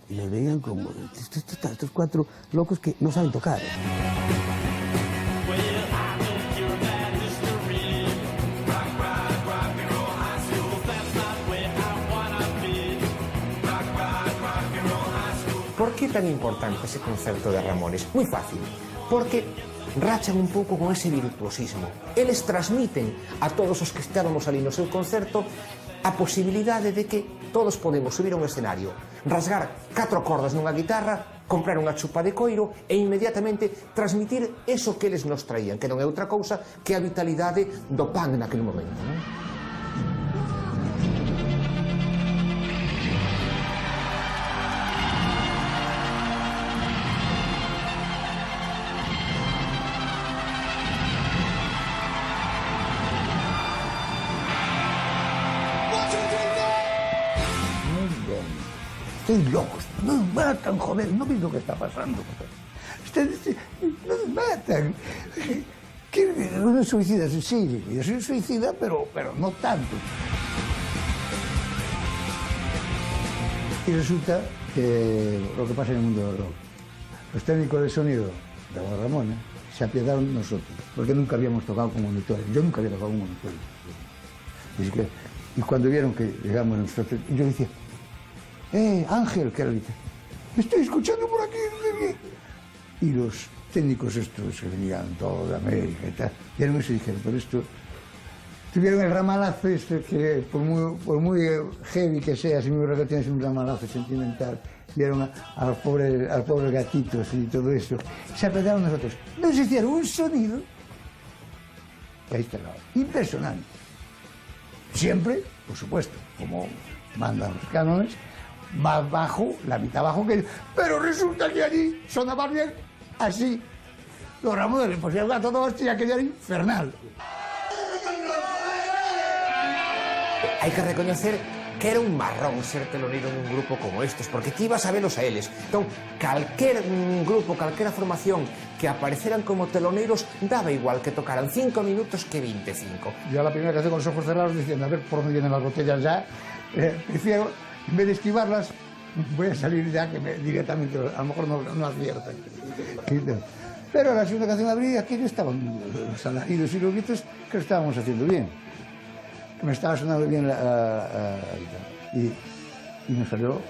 S14: y nos veían como estos cuatro locos que no saben tocar.
S12: ¿Por qué tan importante ese concerto de Ramones? Muy fácil, porque rachan un pouco con ese virtuosismo. Eles transmiten a todos os que estábamos ali no seu concerto a posibilidade de que todos podemos subir a un escenario, rasgar 4 cordas nunha guitarra, comprar unha chupa de coiro e inmediatamente transmitir eso que eles nos traían, que non é outra cousa que a vitalidade do punk naquele momento, non?
S3: Estoy locos, nos matan, joder, ¿no ves lo que está pasando? Ustedes nos matan. Uno es suicida, sí, yo soy suicida, pero no tanto. Y resulta que lo que pasa en el mundo del rock, los técnicos de sonido de Agua Ramona se apiadaron de nosotros, porque nunca habíamos tocado con monitores, yo nunca había tocado con monitores. Y cuando vieron que llegamos nosotros, yo decía, Ángel, que era el dice, me estoy escuchando por aquí, no sé qué. Y los técnicos estos que venían todos de América y tal, vieron eso y dijeron, pero esto, tuvieron el ramalazo este que por muy heavy que sea, si mi recuerdo tienes un ramalazo sentimental, vieron a los pobres gatitos y todo eso, se apretaron nosotros, nos hicieron un sonido, que ahí está impresionante. Siempre, por supuesto, como mandan los cánones, más bajo, la mitad bajo que... Pero resulta que allí sonaba bien así. Los Ramones le pusieron a todo hostia, que era infernal.
S12: Hai que recoñecer que era un marrón ser teloneiro nun grupo como estes, porque ti ibas a velos a eles. Entón, calquer grupo, calquera formación que apareceran como teloneiros, daba igual que tocaran 5 minutos que 25.
S3: Yo la primera canción con los ojos cerrados diciendo, a ver por dónde vienen las botellas ya, prefiero, en vez de esquivarlas, voy a salir ya que directamente, a lo mejor no aciertan. Pero la segunda canción abrí, aquellos estaban los alaridos y los gritos que lo estábamos haciendo bien. Que me estaba sonando bien la guitarra. Y nos salió,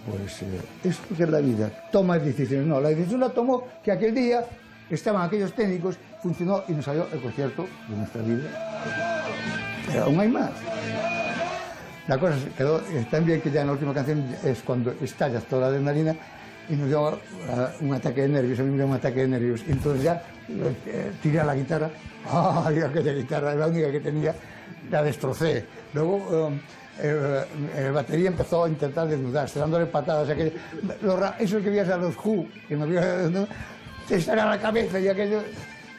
S3: pues, esto que es la vida. Toma decisiones. No, la decisión la tomó que aquel día estaban aquellos técnicos, funcionó y nos salió el concierto de nuestra vida. Pero aún hay más. La cosa quedó tan bien que ya en la última canción es cuando estallas toda la adrenalina y nos dio un ataque de nervios, a mí me dio un ataque de nervios. Y entonces ya tiré a la guitarra, aquella guitarra, la única que tenía, la destrocé. Luego el batería empezó a intentar desnudarse, dándole patadas. Eso que veías a los Who, que nos vio, ¿no? Se saca la cabeza y aquello.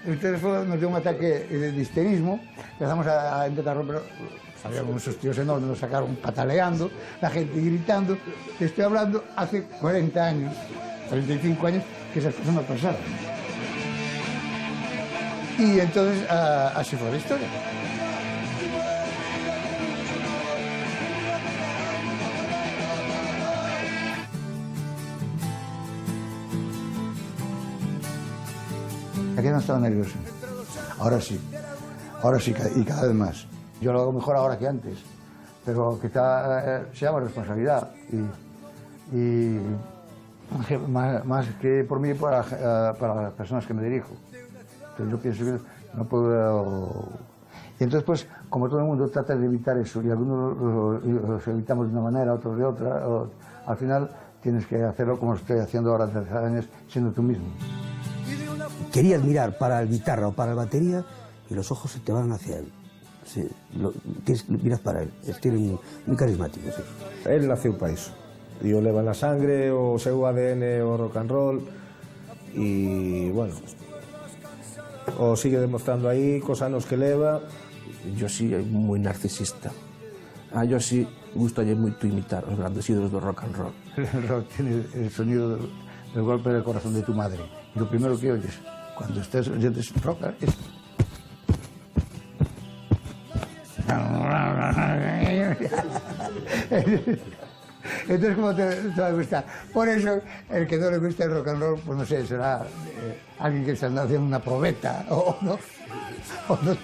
S3: Entonces nos dio un ataque de histerismo, empezamos a intentar romper. Había unos tíos enormes, nos sacaron pataleando, la gente gritando. Te estoy hablando hace 40 años, 35 años, que esas cosas no pasaron. Y entonces así fue la historia. Aquí no estaba nervioso. Ahora sí, y cada vez más. Yo lo hago mejor ahora que antes, pero quizá se llama responsabilidad y más que por mí para las personas que me dirijo. Entonces yo pienso que no puedo... Y entonces pues como todo el mundo trata de evitar eso y algunos los evitamos de una manera, otros de otra, al final tienes que hacerlo como lo estoy haciendo ahora desde hace años, siendo tú mismo.
S14: Querías mirar para el guitarra o para la batería y los ojos se te van hacia él. Sí, miras para él, es muy carismático. Sí.
S22: Él nació para iso, e o leva na sangre, o seu ADN, o rock and roll, e, bueno, o sigue demostrando aí, cos anos que leva.
S20: Yo sí, moi narcisista. Yo sí, gustalle moito imitar os grandes ídolos do rock and roll.
S3: El rock tiene el sonido del golpe del corazón de tu madre. Y lo primero que oyes cuando estés oyendo rock es... Entonces, ¿cómo te va a gustar? Por eso, el que no le gusta el rock and roll, pues no sé, será alguien que está haciendo una probeta, o no puede.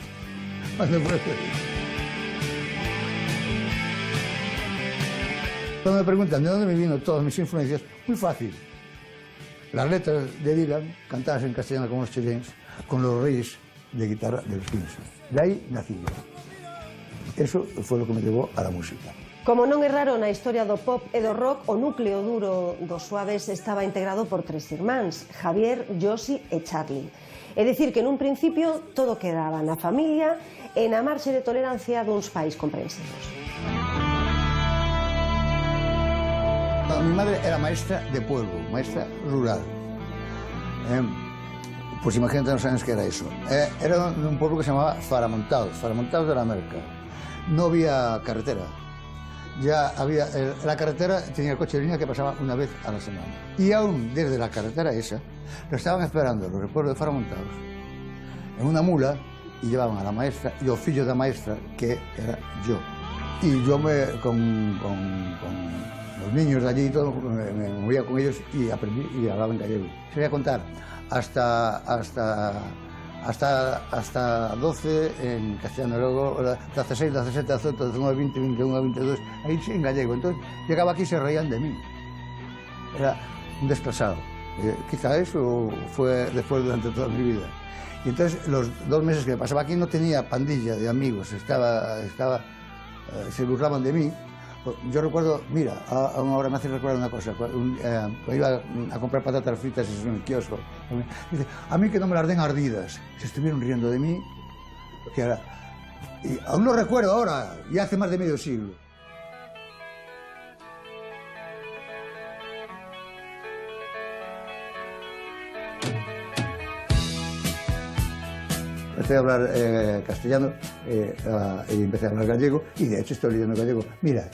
S3: Cuando me preguntan de dónde me vino todas mis influencias, muy fácil. las letras de Dylan cantadas en castellano con los chilenos, con los riffs de guitarra de los Simpsons. De ahí nací yo. Eso fue lo que me llevó a la música.
S2: Como non é raro na historia do pop e do rock, o núcleo duro dos Suaves estaba integrado por 3 irmáns, Javier, Josi e Charlie. É dicir que nun principio todo quedaba na familia e na marxe de tolerancia duns pais comprensivos.
S3: Mi madre era maestra de pueblo, maestra rural. Pues imagínate los años que era eso. Era de un pueblo que se llamaba Faramontados, Faramontados de la Merca. No había carretera. Ya había, la carretera tenía el coche de línea que pasaba una vez a la semana. Y aún desde la carretera esa, lo estaban esperando los del pueblo de Faramontados en una mula y llevaban a la maestra y al fillo de la maestra, que era yo. Y yo con los niños de allí y todo, me movía con ellos y aprendí y hablaba en gallego. Se voy a contar hasta 12 en castellano, luego 16, 17, 18, 19, 20, 21, 22, ahí sí en gallego. Entonces llegaba aquí y se reían de mí. Era un desplazado. Quizá eso fue después durante toda mi vida. Y entonces los 2 meses que me pasaba aquí no tenía pandilla de amigos, se burlaban de mí. Yo recuerdo, mira, ahora me hace recordar una cosa, cuando iba a comprar patatas fritas en el kiosco, dice, a mí que no me las den ardidas. Se estuvieron riendo de mí, que era, y aún lo recuerdo ahora, y hace más de medio siglo. Empecé a hablar castellano y empecé a hablar gallego, y de hecho estoy leyendo gallego. Mira,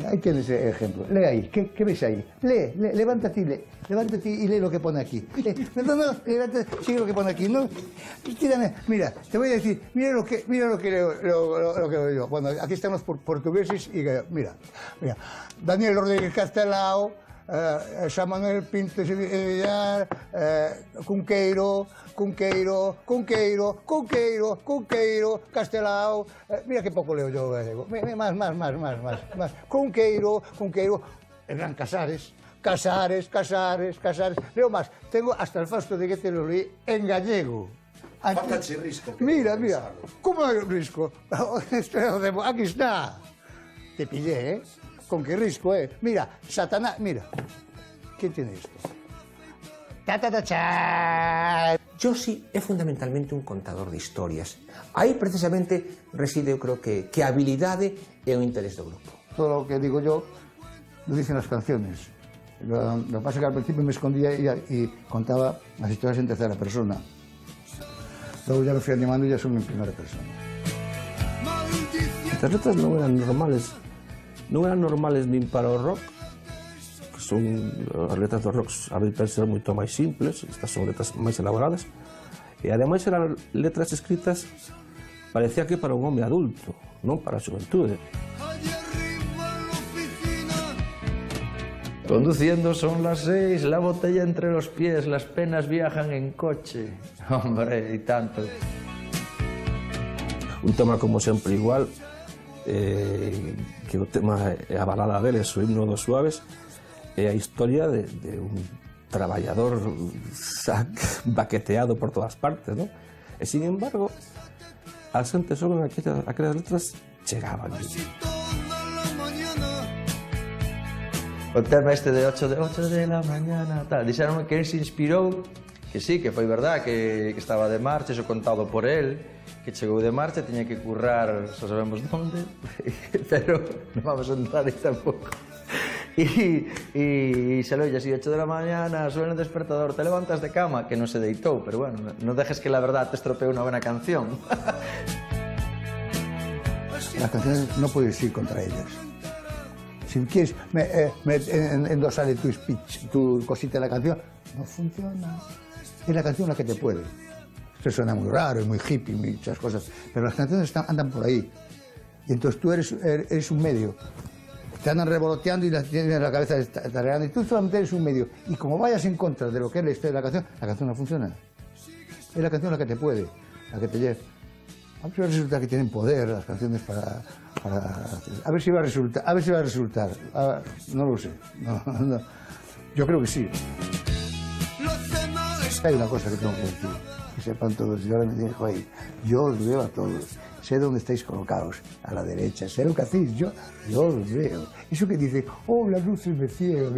S3: ahí tienes ese ejemplo. Lee ahí. ¿Qué ves ahí? Lee, levántate y lee lo que pone aquí. Levántate, sigue lo que pone aquí. No, mira, te voy a decir, mira lo que leo yo. Bueno, aquí están los portugueses y mira. Daniel Rodríguez Castelao, San Manuel Pinto Villar, Cunqueiro, Castelao. Mira qué poco leo yo gallego. Más. Cunqueiro, Hernán Casares. Leo más. Tengo hasta el Fausto de Goethe, lo leí en gallego. Mira. ¿Cómo hay un risco? Aquí está. Te pillé, ¿eh? Con qué risco, ¿eh? Mira, Satanás, mira. ¿Quién tiene esto?
S12: Josi é fundamentalmente un contador de historias. Aí precisamente reside, eu creo que a habilidade e o interés do grupo.
S3: Todo lo que digo yo lo dicen las canciones. Lo que pasa es que al principio me escondía y contaba las historias en tercera persona. Luego ya me fui animando y ya son en primera persona.
S20: Estas letras non eran normales nin para o rock, que son as letras do rock habitan ser moito máis simples, estas son letras máis elaboradas, e ademais eran letras escritas parecía que para un home adulto, non para a xuventude.
S21: Conduciendo son las 6, la botella entre los pies, las penas viajan en coche. Hombre, y tanto.
S20: Un tema como sempre igual, que o tema é a balada deles, o himno dos Suaves, é a historia de un traballador baqueteado por todas partes, ¿no? E, sin embargo, a xente só con aquelas letras chegaban.
S21: O tema este de 8 de la mañana, tal, dixeronme que él se inspirou, que sí, que foi verdad, que estaba de marcha, iso contado por él, que chegou de marcha, tiña que currar, só sabemos onde, pero non vamos a entrar aí tampouco. E xa lolla así, 8 de la mañana, suena el despertador, te levantas de cama, que non se deitou, pero bueno, non dejes que la verdad te estropee unha buena canción.
S3: Las canciones no puedes ir contra ellas. Si quieres endosarle tu speech, tu cosita de la canción, no funciona. Es la canción la que te puede. Esto suena muy raro, es muy hippie, muchas cosas, pero las canciones andan por ahí. Y entonces tú eres un medio. Te andan revoloteando y tienes la cabeza tarareando, y tú solamente eres un medio. Y como vayas en contra de lo que es la historia de la canción no funciona. Es la canción la que te puede, la que te lleva. A ver si resulta que tienen poder las canciones para a ver si va a resultar. No lo sé. No. Yo creo que sí. Hay una cosa que tengo que decir, que sepan todos, y ahora me dijo ahí, yo os veo a todos, sé dónde estáis colocados, a la derecha, sé lo que hacéis, yo os veo. Eso que dice, oh, las luces me ciegan,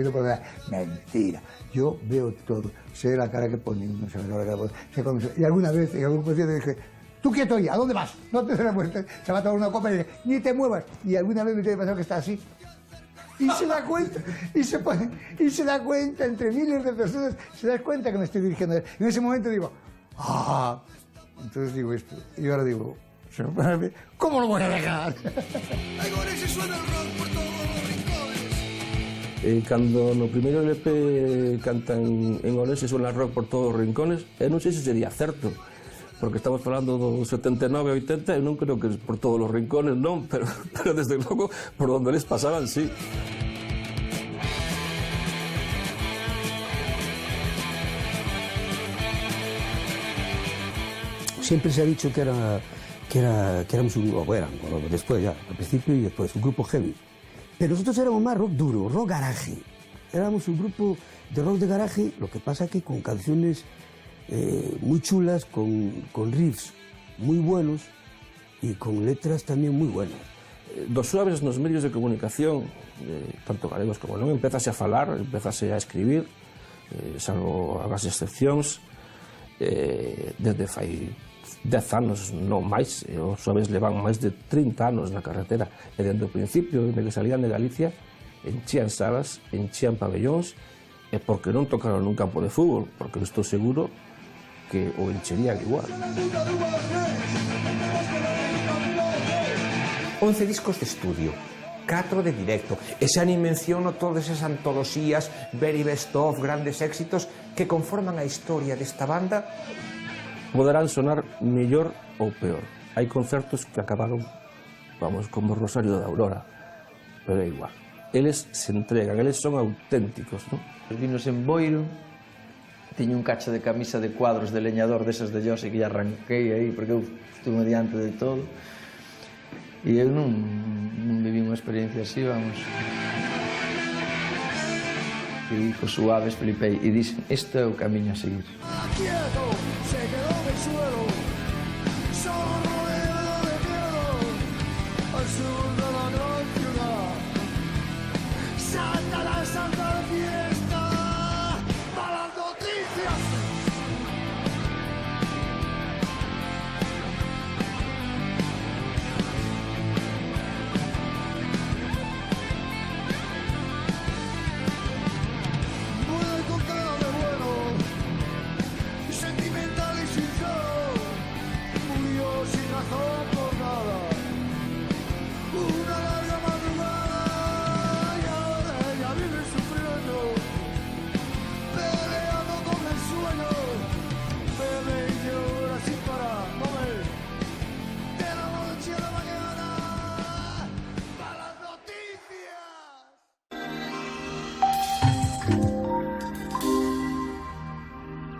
S3: mentira, yo veo todo, sé la cara que pone, no sé la cara que pone, sé cuando y alguna vez, en algún concierto dije, tú quieto ahí, ¿a dónde vas? No te des la vuelta, se va a tomar una copa y dice, ni te muevas, y alguna vez me tiene pasado que está así, y se da cuenta, y se da cuenta, entre miles de personas, se da cuenta que me estoy dirigiendo. En ese momento digo, entonces digo esto, y ahora digo, ¿cómo lo voy a dejar?
S20: Cando no primeiro LP cantan en Orense suena rock por todos os rincones, non sei se sería certo, porque estamos falando do 79, 80, e non creo que por todos os rincones, non, pero desde logo por onde eles pasaban, sí.
S14: Siempre se ha dicho que éramos un grupo, bueno, después ya, al principio y después, un grupo heavy. Pero nosotros éramos más rock duro, rock garaje. Éramos un grupo de rock de garaje, lo que pasa que con canciones muy chulas, con riffs muy buenos y con letras tamén moi buenas.
S20: Dos suaves nos medios de comunicación, tanto galegos como non, empezase a falar, empezase a escribir, salvo as excepcións, desde fai 10 anos, non máis, os suaves levan máis de 30 anos na carretera, e dende o principio, desde que salían de Galicia, enchían salas, enchían pabellóns, e porque non tocaron nun campo de fútbol, porque estou seguro que o encherían igual.
S12: 11 discos de estudio, 4 de directo, e xa ni menciono todas esas antologías, very best of, grandes éxitos que conforman a historia desta banda.
S20: Poderán sonar mellor ou peor. Hai concertos que acabaron, vamos, como Rosario da Aurora, pero é igual. Eles se entregan, eles son auténticos, non?
S21: Os vinos en Boiro, tiño un cacho de camisa de cuadros de leñador desas de José que ya arranquei aí, porque eu estuve diante de todo. E eu non viví unha experiencia así, vamos. E cos suaves flipei e dixen, isto é o camiño a seguir.
S8: Quieto, se quedó en el suelo, solo rodeado de miedo, al sur de la gran ciudad. Salta la fiesta, para las noticias. Muy con cara de bueno, sentimental y sincero, murió sin razón.